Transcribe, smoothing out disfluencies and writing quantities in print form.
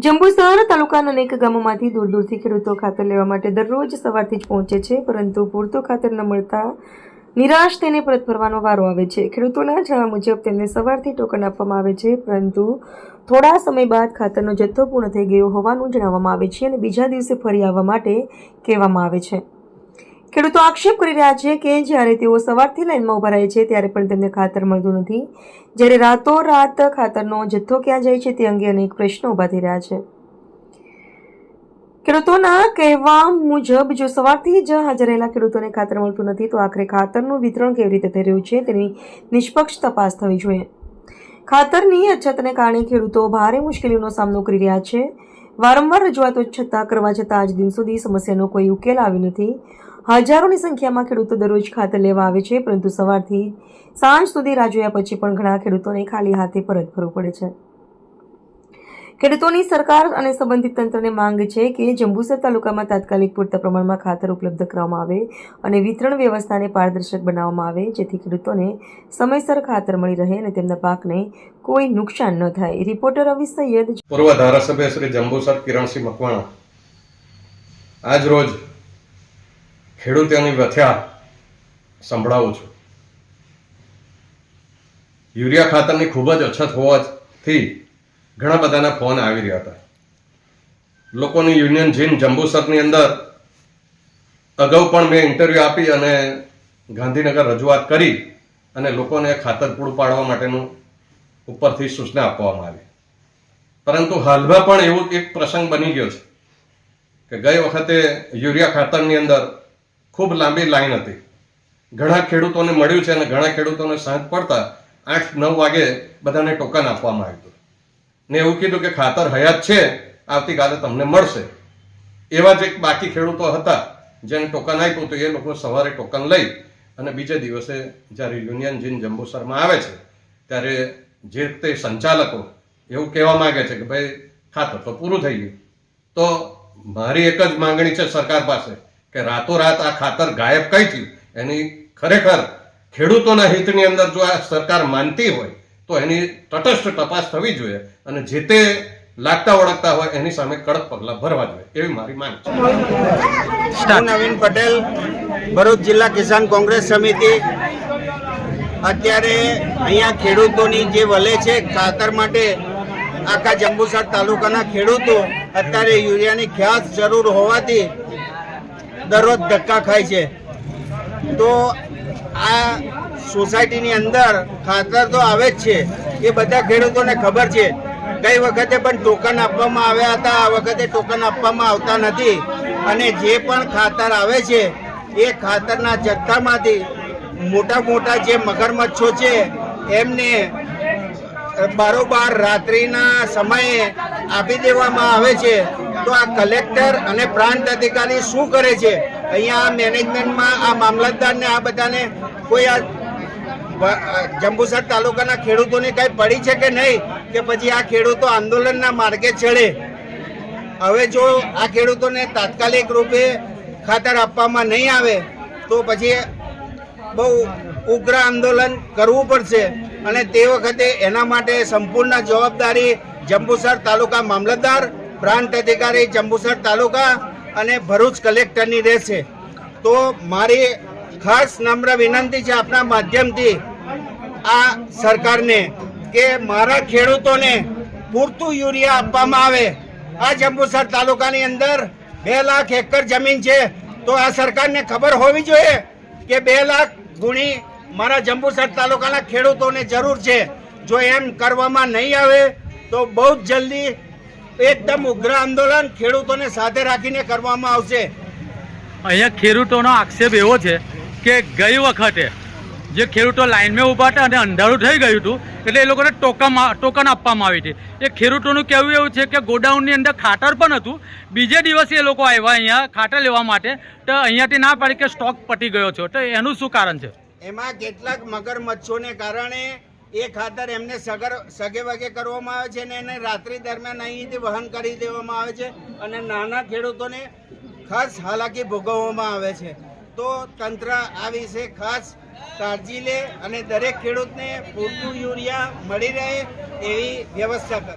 જંબુસર તાલુકાના અનેક ગામોમાંથી દૂર દૂરથી ખેડૂતો ખાતર લેવા માટે દરરોજ સવારથી જ પહોંચે છે, પરંતુ પૂરતું ખાતર ન મળતા નિરાશ થઈને પરત ફરવાનો વારો આવે છે। ખેડૂતોના જણાવ્યા મુજબ તેમને સવારથી ટોકન આપવામાં આવે છે, પરંતુ થોડા સમય બાદ ખાતરનો જથ્થો પૂર્ણ થઈ ગયો હોવાનું જણાવવામાં આવે છે અને બીજા દિવસે ફરી આવવા માટે કહેવામાં આવે છે। ખેડૂતો આક્ષેપ કરી રહ્યા છે કે જ્યારે તેઓ સવારથી લાઇનમાં ઊભા રહે છે ત્યારે પણ તેમને ખાતર મળતું નથી, જ્યારે રાતોરાત ખાતરનો જથ્થો ક્યાં જાય છે તે અંગે અનેક પ્રશ્નો ઊભા થઈ રહ્યા છે। ખેડૂતોના કહેવા મુજબ જો સવારથી જ હાજર રહેલા ખેડૂતોને ખાતર મળતું નથી તો આખરે ખાતરનું વિતરણ કેવી રીતે થઈ રહ્યું છે તેની નિષ્પક્ષ તપાસ થવી જોઈએ। ખાતરની અછતને કારણે ખેડૂતો ભારે મુશ્કેલીઓનો સામનો કરી રહ્યા છે। વારંવાર રજૂઆતો કરવા છતાં આજ દિન સુધી સમસ્યાનો કોઈ ઉકેલ આવ્યો નથી। હજારોની સંખ્યામાં ખેડૂતો દરરોજ ખાતર લેવા આવે છે, પરંતુ સવારથી સાંજ સુધી રાહ જોયા પછી પણ ઘણા ખેડૂતોને ખાલી હાથે પરત ફરવું પડે છે। ખેડૂતોની સરકાર અને સંબંધિત તંત્રને માંગ છે કે જંબુસર તાલુકામાં તાત્કાલિક પૂરતા પ્રમાણમાં ખાતર ઉપલબ્ધ કરાવવામાં આવે અને વિતરણ વ્યવસ્થાને પારદર્શક બનાવવામાં આવે, જેથી ખેડૂતોને સમયસર ખાતર મળી રહે અને તેમના પાકને કોઈ નુકસાન ન થાય। રિપોર્ટર રવિ સૈયદ, પૂર્વ ધારાસભ્ય શ્રી જંબુસર કિરણસિંહ મકવાણા આજ રોજ ખેડૂતોની વ્યથા સંભળાવું છું। યુરિયા ખાતરની ખૂબ જ અછત હોવાથી ઘણા બધાના ફોન આવી રહ્યા હતા। લોકોની યુનિયન જીન જંબુસરની અંદર અગાઉ પણ મેં ઇન્ટરવ્યૂ આપી અને ગાંધીનગર રજૂઆત કરી અને લોકોને ખાતર પૂરું પાડવા માટેનું ઉપરથી સૂચના આપવામાં આવી, પરંતુ હાલમાં પણ એવું એક પ્રસંગ બની ગયો છે કે ગઈ વખતે યુરિયા ખાતરની અંદર ખૂબ લાંબી લાઈન હતી। ઘણા ખેડૂતોને મળ્યું છે અને ઘણા ખેડૂતોને સાંજ પડતા 8-9 વાગે બધાને ટોકન આપવામાં આવ્યું હતું ને એવું કીધું કે ખાતર હયાત છે, આવતીકાલે તમને મળશે। એવા જ એક બાકી ખેડૂતો હતા જેને ટોકન આપ્યું તો એ લોકો સવારે ટોકન લઈ અને બીજે દિવસે જ્યારે યુનિયન જીન જંબુસરમાં આવે છે ત્યારે જે તે સંચાલકો એવું કહેવા માંગે છે કે ભાઈ ખાતર તો પૂરું થઈ ગયું। તો મારી એક જ માંગણી છે સરકાર પાસે કે રાતોરાત આ ખાતર ગાયબ કઈ થયું એની ખરેખર ખેડૂતોના હિતની અંદર જો આ સરકાર માનતી હોય તો એની તટસ્થ તપાસ થવી જોઈએ અને જે તે લાગતા વળગતા હોય એની સામે કડક પગલાં ભરવા જોઈએ, એવી મારી માંગ છે। નવીન પટેલ, ભરૂચ જિલ્લા કિસાન કોંગ્રેસ સમિતિ। અત્યારે અહીંયા ખેડૂતોની જે વલે છે ખાતર માટે, આખા જંબુસર તાલુકાના ખેડૂતો અત્યારે યુરિયાની ખાસ જરૂર હોવાથી દરરોજ ધક્કા ખાય છે। તો આ સોસાયટીની અંદર ખાતર તો આવે જ છે, એ બધા ખેડૂતોને ખબર છે। ગઈ વખતે પણ ટોકન આપવામાં આવ્યા હતા, આ વખતે ટોકન આપવામાં આવતા નથી અને જે પણ ખાતર આવે છે એ ખાતરના જથ્થામાંથી મોટા મોટા જે મગરમચ્છો છે એમને બારોબાર રાત્રિના સમયે આપી દેવામાં આવે છે। તો આ કલેક્ટર અને પ્રાંત અધિકારી શું કરે છે? અહીંયા મેનેજમેન્ટમાં આ મામલતદારને આ બધાને કોઈ આ જંબુસર તાલુકાના ખેડૂતોને કઈ પડી છે કે નહીં, કે પછી આ ખેડૂતો આંદોલનના માર્ગે ચડે? હવે જો આ ખેડૂતોને તાત્કાલિક રૂપે ખાતર આપવામાં નહીં આવે તો પછી બહુ ઉગ્ર આંદોલન કરવું પડશે અને તે વખતે એના માટે સંપૂર્ણ જવાબદારી જંબુસર તાલુકા મામલતદાર, પ્રાંત અધિકારી જંબુસર તાલુકા અને ભરૂચ કલેક્ટરની રહેશે। તો મારી ખાસ નમ્ર વિનંતી છે આપના માધ્યમથી આ સરકારને કે મારા ખેડૂતોને પૂરતું યુરિયા આપવામાં આવે। આ જંબુસર તાલુકાની અંદર 2 લાખ એકર જમીન છે, તો આ સરકારને ખબર હોવી જોઈએ કે 2 લાખ ગુણી મારા જંબુસર તાલુકાના ખેડૂતોને જરૂર છે। જો એમ કરવામાં નહીં આવે તો બહુ જ જલ્દી એકદમ ઉગ્ર આંદોલન ખેડૂતોને સાથે રાખીને કરવામાં આવશે। અહીંયા ખેડૂતોનો આક્ષેપ એવો છે કે ગઈ વખતે જે ખેડૂતો લાઇનમાં ઊભા હતા અને અંધારું થઈ ગયું હતું એટલે એ લોકોને ટોકન આપવામાં આવી હતી। એ ખેડૂતોનું કહેવું એવું છે કે ગોડાઉનની અંદર ખાતર પણ હતું, બીજે દિવસે એ લોકો આવ્યા અહીંયા ખાતર લેવા માટે, તો અહીંયાથી ના પાડી કે સ્ટોક પતી ગયો છે, તો એનું શું કારણ છે? એમાં કેટલાક મગરમચ્છોને કારણે એ ખાતર એમને સગે વગે કરવામાં આવે છે અને એને રાત્રિ દરમિયાન અહીંથી વહન કરી દેવામાં આવે છે અને નાના ખેડૂતોને ખાસ હાલાકી ભોગવવામાં આવે છે। તો તંત્ર આ વિશે ખાસ કાળજી લે અને દરેક ખેડૂતને પૂરતું યુરિયા મળી રહે એવી વ્યવસ્થા કરે।